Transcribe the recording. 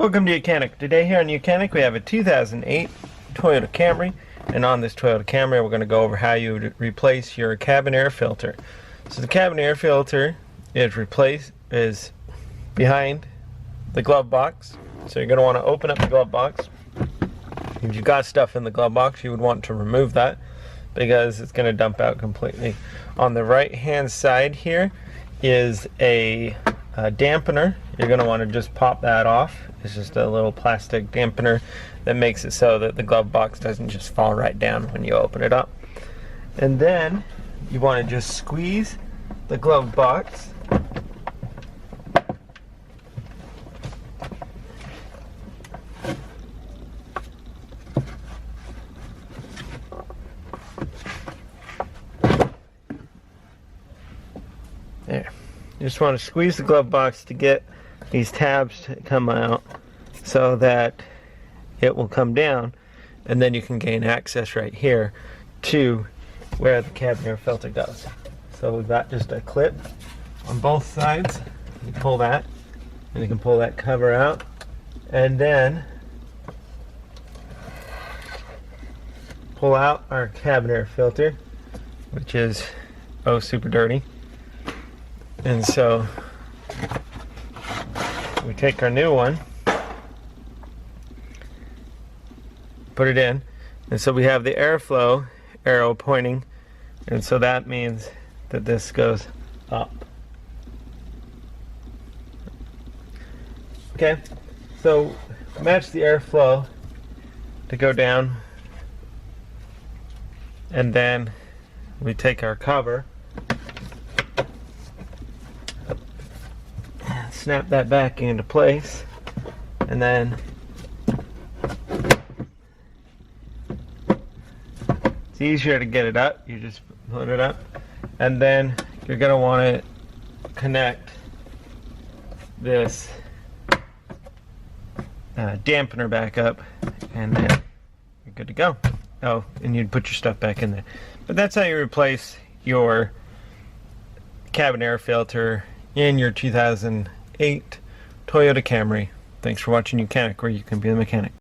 Welcome to YOUCANIC. Today here on YOUCANIC we have a 2008 Toyota Camry, and on this Toyota Camry we're going to go over how you would replace your cabin air filter. So the cabin air filter is behind the glove box. So you're going to want to open up the glove box. If you've got stuff in the glove box, you would want to remove that because it's going to dump out completely. On the right hand side here is a dampener. You're going to want to just pop that off. It's just a little plastic dampener that makes it so that the glove box doesn't just fall right down when you open it up. And then you want to just squeeze the glove box. There. You just want to squeeze the glove box to get these tabs to come out so that it will come down, and then you can gain access right here to where the cabin air filter goes. So we've got just a clip on both sides. You pull that, and you can pull that cover out, and then pull out our cabin air filter, which is super dirty. And so we take our new one, put it in, and so we have the airflow arrow pointing, and so that means that this goes up. Okay, so match the airflow to go down, and then we take our cover, snap that back into place, and then it's easier to get it up. You just put it up, and then you're going to want to connect this dampener back up, and then you're good to go. Oh, and you'd put your stuff back in there. But that's how you replace your cabin air filter in your 2008 Toyota Camry. Thanks for watching YOUCANIC, where you can be the mechanic.